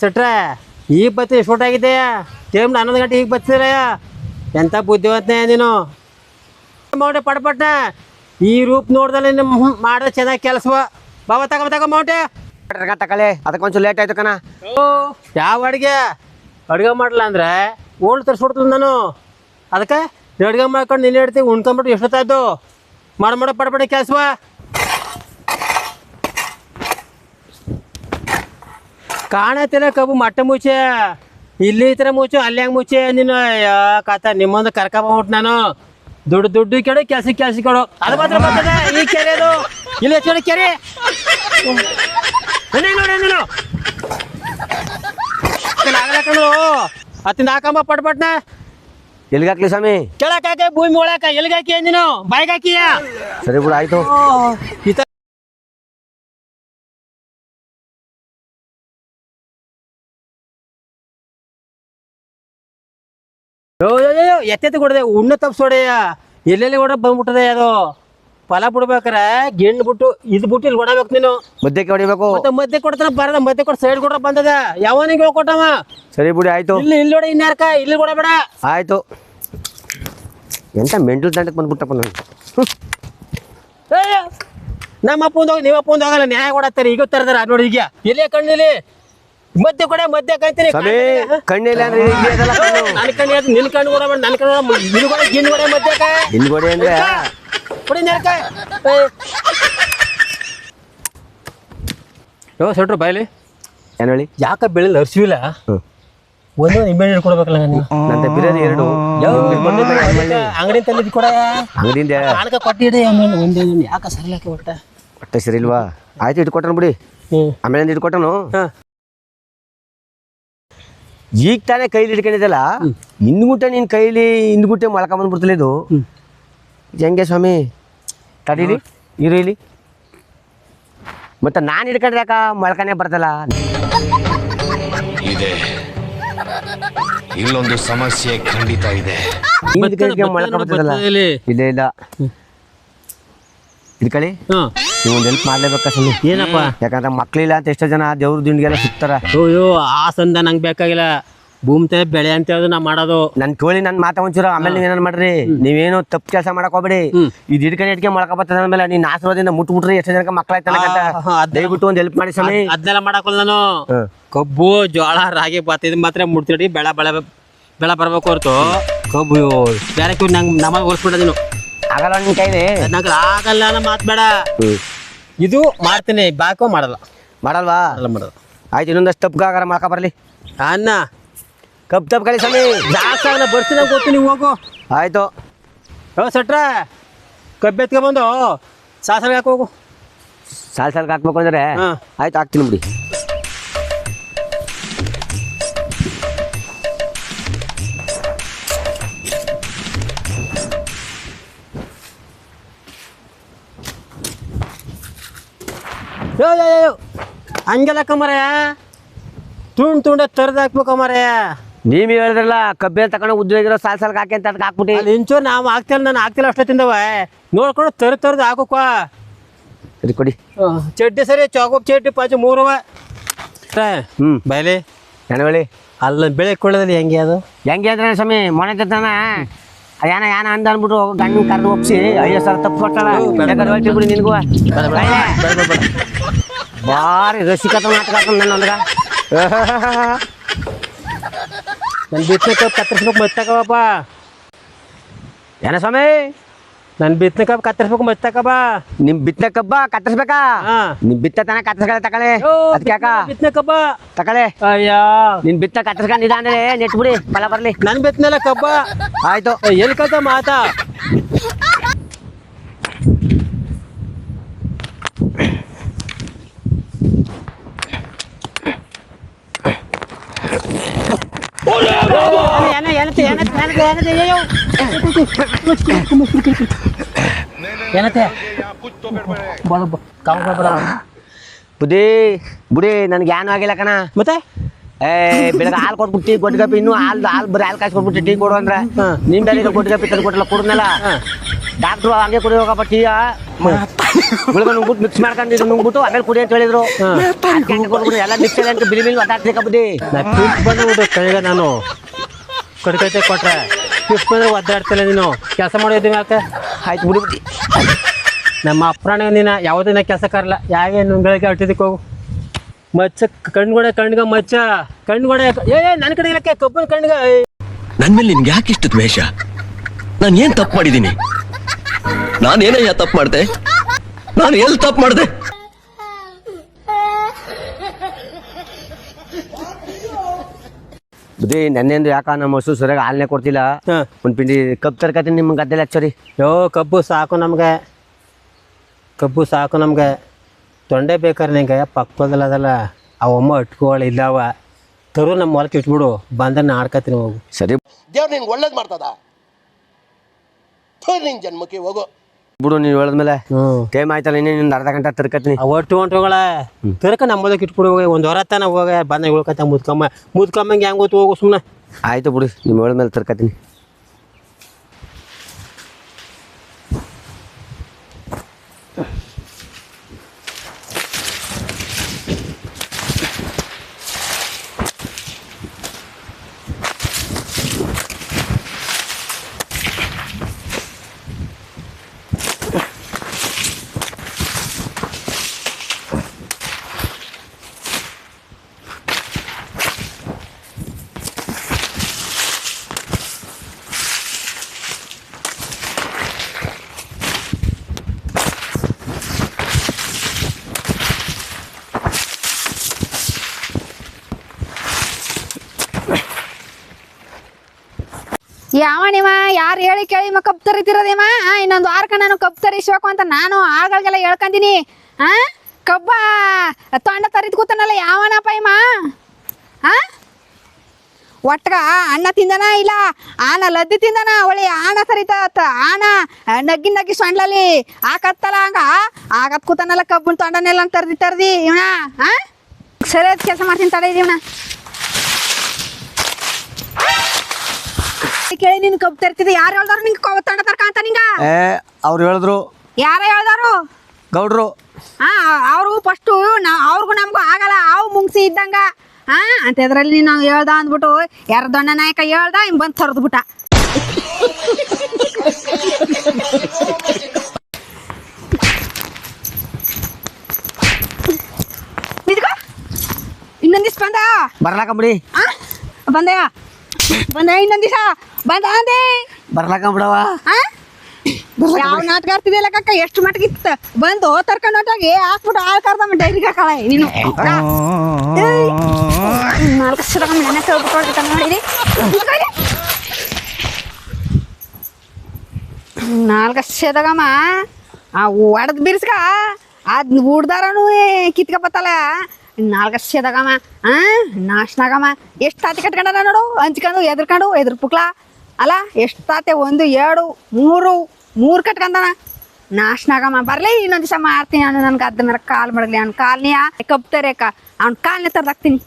ಸೆಟ್ರೆ ಈಗ ಬತ್ತಿ ಶೂಟ್ ಆಗಿದೆಯಾ ಟೈಮ್ 11 ಗಂಟೆ ಈಗ ಬರ್ತಿರಯ್ಯ ಎಂಥ ಬುದ್ಧಿವಂತನೇ ನೀನು ಮೌಂಟೆ ಪಡ್ಪಟ್ನ ಈ ರೂಪ್ ನೋಡ್ದಲ್ಲಿ ನಿಮ್ಮ ಮಾಡಿದ್ರೆ ಚೆನ್ನಾಗಿ ಕೆಲಸವ ಬಾಬಾ ತಗೋ ಮೌಂಟೆ ತಗೊಳ್ಳಿ ಅದಕ್ಕೊಂಚೂರು ಲೇಟ್ ಆಯ್ತು ಕಣ. ಓ ಯಾವ ಅಡುಗೆ ಮಾಡಲ್ಲ ಅಂದ್ರೆ ಓಲ್ಡ್ ತರಿಸ್ಬಿಡ್ತದ ನಾನು ಅದಕ್ಕೆ ಅಡುಗೆ ಮಾಡ್ಕೊಂಡು ನಿನ್ನೆ ಇಡ್ತೀವಿ ಉಣ್ಕೊಂಬಿಟ್ಟು ಎಷ್ಟೊತ್ತಾಯ್ತು ಮಾಡ ಪಡ್ಪಡಿ ಕೆಲಸವ ಕಾಣತಿಲ್ಲ ಕಬ್ಬು ಮಟ್ಟ ಮುಚ್ಚೆ ಇಲ್ಲಿ ಈ ಥರ ಮುಚ್ಚು ಅಲ್ಲಿ ಹೆಂಗೆ ಮುಚ್ಚೆ ನೀನು ಕಾತ ನಿಮ್ಮೊಂದು ಕರ್ಕೊಂಬಿಟ್ಟು ನಾನು ದುಡ್ಡು ಕೇಳು ಕೆಲಸ ಕೇಳು ಅದು ಮಾತ್ರ ಬರ್ತದೆ ಈ ಕೆರೆ ಅದು ಇಲ್ಲಿ ಹೆಚ್ಚು ಕೆರೆ ನೋಡಿ ನೀನು ಆಗಲಕ್ಕಂಡು ಹತ್ತಿಂದ ಹಾಕಂಬ ಪಟ್ನ ಎಲ್ಲಿಗೆ ಹಾಕ್ಲಿ ಸ್ವಾಮಿ? ಕೆಳಕಾಕೆ ಭೂಮಿ ಒಳಕ ಎಲ್ಲಿಗೆ ಹಾಕಿ ನೀನು ಬಾಯಿಗೆ ಹಾಕಿಯ ಸರಿ ಬಿಡು ಆಯ್ತು. ಎತ್ತೆತ್ತು ಕೊಡದೆ ಉಣ್ಣ ತಪ್ಸೋಡೆಯ ಎಲ್ಲೆಲ್ಲಿ ಓಡ ಬಂದ್ಬಿಟ್ಟದೆ ಅದು ಫಲ ಬಿಡ್ಬೇಕಾರೆ ಗಿಣ್ಣು ಬಿಟ್ಟು ಇದು ಬಿಟ್ಟು ಇಲ್ಲಿ ಕೊಡಬೇಕು ನೀನು ಮಧ್ಯಕ್ಕೆ ಹೊಡಿಬೇಕು. ಮತ್ತೆ ಮಧ್ಯೆ ಕೊಡ್ತಾನ ಬರದ ಮಧ್ಯೆ ಕೊಟ್ಟು ಸೈಡ್ ಕೊಡ್ರ ಬಂದದ ಯಾವನಿಗೆ ಕೊಟ್ಟವ ಸರಿ ಬಿಡಿ ಆಯ್ತು. ಇಲ್ಲಿ ಹೊಡೆ ಇನ್ಯಾರ್ಕ ಇಲ್ಲಿ ಕೊಡಬೇಡ ಆಯ್ತು. ಎಂತ ಮೆಂಟಲ್ ತಂಡಕ್ಕೆ ಬಂದ್ಬಿಟ್ಟಪ್ಪ ನಾನು. ನಮ್ಮ ಅಪ್ಪಂದು ಹೋಗಿ ನೀವು ಅಪ್ಪಂದು ಹೋಗಲ್ಲ ನ್ಯಾಯ ಕೊಡತ್ತಾರೆ ಈಗ ತರದಾರ ನೋಡಿ ಈಗ ಇಲ್ಲೇ ಕಣ್ಣಿಲಿ ಮಧ್ಯೆ ಕೊಡೆ ಮಧ್ಯೆ ಕಾಯ್ತೀನಿ ಕಣ್ಣಿಲ್ಲ ಅಂದ್ರೆ ನನ್ನ ಕಣ್ಣು ನಿನ್ ಕಣ್ಣು ಕೊಡ ನನ್ನ ಕಣ್ಣು ನಿನ್ಗೊಡೆ ಗಿನ್ಗೊಡೆ ಮಧ್ಯೆ ಹಿಂದ್ಗೋಡೆ ಅಂದ್ರೆ ಕೊಡಿ ನ್ಯಾರಕಾಯ್ ಯೋ ಸೆಟ್ರು ಬಾಯ್ಲಿ ಏನು ಹೇಳಿ ಯಾಕ ಬೆಳೆಲ್ಲ ಹರ್ಸಿವಿಲ್ಲ ಒಂದು ನಿಂಬೆ ಕೊಡ್ಬೇಕಲ್ಲ ನನ್ನ ಬಿರಿಯಾನಿ 2 ಅಂಗಡಿ ತಂದಿದ್ದು ಕೊಡ ಅಂಗಡಿಯಿಂದ ಆಳ್ಕ ಕೊಟ್ಟಿಡಿ ಒಂದೇ ಯಾಕ ಸರಿಯಾಕೆ ಹೊಟ್ಟೆ ಸರಿ ಇಲ್ವಾ? ಆಯ್ತು ಇಟ್ಕೊಟ್ಟನು ಬಿಡಿ. ಆಮೇಲೆ ಇಟ್ಕೊಟ್ಟನು ಈಗ ತಾನೇ ಕೈಲಿ ಹಿಡ್ಕೊಂಡಿದ್ದಲ್ಲ ಹಿಂದ್ಗುಟ್ಟೆ ನಿನ್ ಕೈಲಿ ಹಿಂದ್ಗುಟ್ಟೆ ಮಳ್ಕೊಂಬಂದ್ಬಿಡ್ತಿಲ್ಲ ಇದು ಹೆಂಗೆ ಸ್ವಾಮಿ? ತಡೀಲಿ ಇರು ಮತ್ತೆ ನಾನು ಹಿಡ್ಕೊಂಡ್ರೆ ಯಾಕ ಮಳ್ಕನೇ ಬರ್ತಲ್ಲ? ಇದೆ ಇಲ್ಲೊಂದು ಸಮಸ್ಯೆ ಖಂಡಿತ ಇದೆ. ಮಳ್ಕೊಂಡ್ಬಿಡ್ತದಲ್ಲ ಇಲ್ಲ ಹಿಡ್ಕೊಳ್ಳಿ ನೀವು ಒಂದು ಹೆಲ್ಪ್ ಮಾಡ್ಲೇಬೇಕಾ ಸ್ವಾಮಿ? ಏನಪ್ಪ? ಯಾಕಂದ್ರೆ ಮಕ್ಳಿಲ್ಲ ಅಂತ ಎಷ್ಟೋ ಜನ ದೇವ್ರ ದಿಂಡಿಗೆಲ್ಲ ಸಿಗ್ತಾರ. ಅಯ್ಯೋ ಆ ಸಂದ ನಂಗೆ ಬೇಕಾಗಿಲ್ಲ ಭೂಮಿ ಬೆಳೆ ಅಂತ ಹೇಳೋದು ನಾ ಮಾಡೋದು. ನನ್ ಕೇಳಿ ನನ್ ಮಾತಾ ಒಂಚೂರ ಆಮೇಲೆ ನೀವೇನ್ ಮಾಡ್ರಿ ನೀವೇನು ತಪ್ಪು ಕೆಲಸ ಮಾಡಕ್ ಹೋಗ್ಬೇಡಿ. ಇದು ಹಿಡ್ಕೆ ಮಳ್ಕ ಬರ್ತದ ಆಮೇಲೆ ನೀನ್ ಆಶೀರ್ವಾದದಿಂದ ಮುಟ್ಬಿಟ್ರಿ ಎಷ್ಟೋ ಜನಕ್ಕೆ ಮಕ್ಕಳಾಯ್ತಲ್ಲ ದಯವಿಟ್ಟು ಒಂದು ಹೆಲ್ಪ್ ಮಾಡಿ ಸ್ವಾಮಿ. ಅದನ್ನೆಲ್ಲ ಮಾಡಕ್ಕಲ್ಲ ನಾನು ಕಬ್ಬು ಜೋಳ ರಾಗಿ ಭತ್ತ ಇದು ಮಾತ್ರ ಮುಡ್ತಿಡಿ ಬೆಳೆ ಬರ್ಬೇಕು ಹೊರ್ತು ಕಬ್ಬು ಬೇರೆ ನಂಗೆ ನಮಗೆ ಹೋಲ್ಸ್ಬಿಡ ನೀನು ಆಗಲ್ಲ ನಿನ್ ಕೈಲಿ ನಂಗೆ ಆಗಲ್ಲ ಅನ್ನೋ ಮಾತು ಬೇಡ. ಇದು ಮಾಡ್ತೀನಿ ಬಾಕೋ ಮಾಡಲ್ವಾ? ಮಾಡೋದು ಆಯ್ತು ಇನ್ನೊಂದಷ್ಟು ತಪ್ಪು ಆಗಾರ ಮಳ್ಕ ಬರ್ಲಿ ಅನ್ನ ತಪ್ಪು ಕಳಿ ಸ್ವಾಮಿ. ಜಾಸ್ತಿ ನಾ ಬರ್ತೀನಿ ಗೊತ್ತು ನೀವು ಹೋಗು ಆಯ್ತು. ಸೆಟ್ರ ಕಬ್ಬು ಎತ್ಕೊಬಂದು ಸಾಸಲ್ಗೆ ಹಾಕಿ ಹೋಗು. ಸಾಲ್ಗೆ ಹಾಕ್ಬೇಕು ಅಂದ್ರೆ ಆಯ್ತು ಹಾಕ್ತೀನಿ ಬಿಡಿ. ಹಂಗೆಲ್ಲ ಕಮ್ಮರಯ್ಯ ತುಂಡ ತರದ್ ಹಾಕ್ಬೇಕು ಮರಯ್ಯ. ನೀವ್ ಹೇಳಿದ್ರಲ್ಲ ಕಬ್ಬೆ ತಗೊಂಡು ಉದ್ಯೋಗಿರೋ ಸಾಲ್ಗೆ ಹಾಕಿ ಅಂತ ಅದಕ್ಕೆ ಹಾಕ್ಬಿಟ್ಟು ಅಲ್ಲಿ ಇಂಚೂರು ನಾವು ಹಾಕ್ತಿಲ್ಲ ನಾನು ಹಾಕ್ತಿಲ್ಲ ಅಷ್ಟೊತ್ತಿಂದವ ನೋಡ್ಕೊಂಡು ತರದ್ ಹಾಕೋಕ ಸರಿ ಕೊಡಿ. ಚಡ್ಡಿ ಸರಿ ಚಾಕೋಪ್ ಚಡ್ಡಿ ಪಾಚು 3 ಬಯಲಿ ಏನು ಹೇಳಿ ಅಲ್ಲ ಬೆಳೆ ಕೊಳ್ಳದಲ್ಲಿ ಹೆಂಗೆ ಅದು ಹೆಂಗೆ ಅಂದ್ರೆ ಸ್ವಾಮಿ ಮೊನೆ ತರ್ತಾನ ಯಾನ ಅಂದ ಅಂದ್ಬಿಟ್ಟು ಗಂಡು ಕರೆದು ಒಪ್ಸಿ 50,000 ತಪ್ಪು ಕೊಡ್ತಾಳ. ಹೇಳ್ತಿ ಬಿಡಿ ನಿನ್ಗೂ ಭಾರಿ ರಸಿಕತ ನಾಟಕ ನನ್ನ ಅಂದ್ರ ನನ್ನ ಬಿತ್ತನೆ ಕಬ್ಬು ಕತ್ತರಿಸ್ಬೇಕು ಮತ್ತಕಬಪ್ಪ. ಏನ ಸ್ವಾಮಿ? ನನ್ನ ಬಿತ್ತನೆ ಕಬ್ಬು ಕತ್ತರಿಸ್ಬೇಕು ಮತ್ತಕಬ. ನಿಮ್ ಬಿತ್ತನೆ ಕಬ್ಬ ಕತ್ತರಿಸ್ಬೇಕಾ? ನಿಮ್ ಬಿತ್ತ ತಾನೆ ಕತ್ತರಿಸ್ಕೊಳ್ಳೆ ತಕಳೆ ಅದಕ್ಕೆ ಯಾಕ ಬಿತ್ತನೆ ಕಬ್ಬ ತಕಳೆ. ಅಯ್ಯ ನಿನ್ ಬಿತ್ತ ಕತ್ತರಿಸ್ಕೊಂಡಿದ ಅಂದ್ರೆ ನೆಟ್ ಬಿಡಿ ಫಲ ಬರ್ಲಿ. ನನ್ ಬಿತ್ತನೆಲ್ಲ ಕಬ್ಬ ಆಯ್ತು. ಎಲ್ಲಿ ಕಲ್ತ ಮಾತಾ ಬುದ್ಧಿ ಬುಡಿ ನನ್ಗೆ ಏನು ಆಗಿಲ್ಲ ಕಣ. ಮತ್ತೆ ಬೆಳಗ್ಗೆ ಹಾಲು ಕೊಟ್ಬಿಟ್ಟು ಟೀ ಕೊಟ್ಗಪ್ಪಿ ಇನ್ನೂ ಹಾಲು ಬರೀ ಹಾಲು ಕಾಯ್ಸಿ ಕೊಟ್ಬಿಟ್ಟು ಟೀ ಕೊಡು ಅಂದ್ರೆ ನಿಮ್ ಕೊಟ್ಗಪ್ಪಿ ತಂದು ಕೊಟ್ಟಲ್ಲ ಕುಡ್ನಲ್ಲ ಡಾಕ್ಟ್ರು ಹಂಗೆ ಕುಡಿ ಹೋಗಪ್ಪ ಟೀ ಗುಳಿಗೆ ನುಂಗ್ಬಿಟ್ಟು ಮಿಕ್ಸ್ ಮಾಡ್ಕೊಂಡು ನುಂಗ್ಬಿಟ್ಟು ಆಮೇಲೆ ಕುಡಿ ಅಂತ ಹೇಳಿದ್ರು ಎಲ್ಲ ಮಿಕ್ಸ್ ಅಂತ ಬಿಲಿ ಬಿಲ್ ಒದ್ದಾಡ್ಬೇಕಬ್ಬದಿ ನಾ ಪಿಂಕ್ ಬಂದ್ಬಿಟ್ಟು ಕೈಗೆ ನಾನು ಕಡ್ಕೈತೆ ಕೊಟ್ರೆ ಪಿಂಕ್ ಬಂದ್ರೆ ಒದ್ದಾಡ್ತಿಲ್ಲ ನೀನು ಕೆಲಸ ಮಾಡಿದ್ದೀವಿ ಯಾಕೆ ಆಯ್ತು ಬಿಡ್ಬಿಟ್ಟು ನಮ್ಮ ಅಪ್ರಾಣ ನೀನು ಯಾವುದಿನ ಕೆಲಸ ಕರಲ್ಲ ಯಾವೇನು ಬೆಳಗ್ಗೆ ಹೊಟ್ಟಿದ್ದಕ್ಕೆ ಹೋಗು ಮಚ್ಚ ಕಣ್ಣಿಗೆ ಮಚ್ಚ ಕಣ್ಗೊಡೆ ನನ್ನ ಕಡೆ ಇಲ್ಲಕ್ಕೆ ಕಬ್ಬನ ಕಣ್ಣಿಗೆ ನನ್ ಮೇಲೆ ನಿನ್ಗೆ ಯಾಕೆ ಇಷ್ಟು ದ್ವೇಷ? ನಾನು ಏನ್ ತಪ್ಪು ಮಾಡಿದ್ದೀನಿ? ನಾನೇನಯ್ಯ ತಪ್ಪು ಮಾಡ್ದೆ? ನಾನು ಎಲ್ಲಿ ತಪ್ಪು ಮಾಡ್ದೆ? ಬುದ್ಧಿ ನೆನ್ನೆಂದು ಯಾಕ ನಮ್ಮ ಹಸು ಸರಿಯಾಗಿ ಹಾಲನೆ ಕೊಡ್ತಿಲ್ಲ. ಒಂದು ಪಿಂಡಿ ಕಬ್ಬು ತರ್ಕತೀನಿ ನಿಮ್ಮ ಗದ್ದೆಲ್ಲ ಹಚ್ಚೋರಿ. ಕಬ್ಬು ಸಾಕು ನಮ್ಗೆ ತೊಂಡೆ ಬೇಕಾರೆ ನಿಂಗೆ ಪಕ್ಕದಲ್ಲ ಅದಲ್ಲ ಅವಮ್ಮ ಇಟ್ಕೊಳ್ಳಿ ಇಲ್ಲವ ತರು ನಮ್ಮ ಹೊಲಕ್ಕೆ ಇಟ್ಬಿಡು ಬಂದ್ರೆ ನಾಡ್ಕತೀನಿ ಹೋಗು. ಸರಿ ದೇವ್ರು ನಿನ್ಗೆ ಒಳ್ಳೇದು ಮಾಡ್ತದ ನಿನ್ ಜನ್ಮಕ್ಕೆ ಹೋಗು ಬಿಡು ನೀನು ಹೇಳಿದ್ಮೇಲೆ ಟೈಮ್ ಆಯ್ತಲ್ಲ ಇನ್ನೇನು ಅರ್ಧ ಗಂಟೆ ತರ್ಕತೀನಿ. ಒಟ್ಟು ಹೊಂಟುಗಳ ತರ್ಕ ನಮ್ಮ ಹೊಲಕ್ಕೆ ಇಟ್ಬಿಡು ಹೋಗಿ ಒಂದು ಹೊರ ತನ ಹೋಗ ಬಂದ ಉಳ್ಕತ್ತ ಮುದ್ಕಮ್ಮಂಗೆ ಹೆಂಗೆ ಗೊತ್ತು ಹೋಗು ಸುಮ್ಮನೆ. ಆಯ್ತು ಬಿಡು ನಿಮ್ಮ ಹೇಳಿದ್ಮೇಲೆ ತರ್ಕತೀನಿ. ಯಾವ ನಿಮ್ಮ ಯಾರು ಹೇಳಿ ಕೇಳಿ ಕಬ್ಬು ತರಿತಿರೋದೇಮ್ಮ ಇನ್ನೊಂದು ವಾರಕ್ಕೆ ನಾನು ಕಬ್ಬು ತರಿಸ್ಬೇಕು ಅಂತ ನಾನು ಆಳ್ಗಳಿಗೆಲ್ಲ ಹೇಳ್ಕೊಂತೀನಿ. ಕಬ್ಬ ತೊಂಡ ತರಿದ್ ಕೂತಾನಲ್ಲ ಯಾವನಪ್ಪ ಇಮ್ಮ ಒಟ್ಟಗ ಅಣ್ಣ ತಿಂದನ ಇಲ್ಲ ಆನ ಲದ್ದಿ ತಿಂದನ ಒಳ್ಳೆ ಆಣ ತರಿತ ಆಣ ನಗ್ಗಿ ಸೊಂಡ್ಲಲ್ಲಿ ಆಕತ್ತಲ್ಲ ಹಂಗ ಆಗತ್ ಕೂತಾನಲ್ಲ ಕಬ್ಬನ ತೊಂಡನೆಲ್ಲ ತರ್ದಿ ಇವನ ಸರಿಯಾದ ಕೆಲಸ ಮಾಡ್ತೀನಿ ತಡ ಇದೀವನ ಕೇಳಿ ನೀನು ಕಬ್ಬು ತರ್ತಿದ್ದೆ ಯಾರು ಹೇಳ್ದಾರು ನಿಂಗೆ ತೊಂಡ ತರ್ಕ ಅಂತ ನಿಂಗ ಅವ್ರು ಹೇಳಿದ್ರು. ಯಾರ ಹೇಳ್ದಾರು? ಗೌಡ್ರು. ಅವರು ಫಸ್ಟು ಅವ್ರಿಗೂ ನಮಗೂ ಆಗಲ್ಲ ಅವು ಮುಂಗ್ಸಿ ಇದ್ದಂಗ ಅಂತ ಇದ್ರಲ್ಲಿ ನೀನು ಹೇಳ್ದ ಅಂದ್ಬಿಟ್ಟು ಯಾರ ದೊಣ್ಣ ನಾಯಕ ಹೇಳ್ದ ಹಿಂಗೆ ಬಂದು ತರದ್ಬಿಟ್ಟ. ಇನ್ನೊಂದ್ ದಿವ್ಸ ಬಂದ ಬರ್ಲಾಕಂಬಿಡಿ ಬಂದೆ ಇನ್ನೊಂದ್ ದಿವಸ ಬಂದ ಅಂದೆ ಬರ್ಲಾಕಂಬಿಡವ. ಯಾವ ನಾಟಕ ಆಡ್ತಿದ್ಯಲ್ಲ ಕಕ್ಕ ಎಷ್ಟು ಮಟ್ಟಿಗಿತ್ತ ಬಂದು ತರ್ಕೊಂಡು ಹೊಟ್ಟಾಗಿ ಹಾಕ್ಬಿಟ್ಟು ಹಾಳು ಕರ್ದಮ್ಮ ಡೈರಿಗೆ ಹಾಕಳ ನೀನು 4 ವರ್ಷದ ನೆನೆ ಕೇಳ್ಬಿಟ್ಟು ನೋಡಿರಿ 4 ವರ್ಷದಾಗಮ್ಮ ಆ ಒಡದ್ ಬಿರ್ಸ್ಕ ಅದ್ ಉಡ್ದಾರನು ಕಿತ್ಕಪ್ಪತ್ತಲ್ಲ 4 ವರ್ಷದಾಗಮ್ಮ ನಾಶನಾಗಮ್ಮ ಎಷ್ಟು ತಾತಿ ಕಟ್ಕೊಂಡ ನೋಡು ಹಂಚ್ಕೊಂಡು ಎದ್ರ ಪುಕ್ಲ ಅಲ್ಲ ಎಷ್ಟು ತಾತೆ 1 2 3 ಕಟ್ಕೊಂಡನ ನಾಶನಾಗಮ್ಮ ಬರ್ಲಿ ಇನ್ನೊಂದು ದಿವಸ ಮಾಡ್ತೀನಿ ನಾನು ನನ್ಗೆ ಅದ ಮೇಲೆ ಕಾಲ್ ಮಡಗ್ಲಿ ಅವ್ನ ಕಾಲ್ನಿಯ ಕಬ್ಬು ತರೇಕ ಅವ್ನ ಕಾಲ್ನೇ ತರ್ದಾಕ್ತೀನಿ.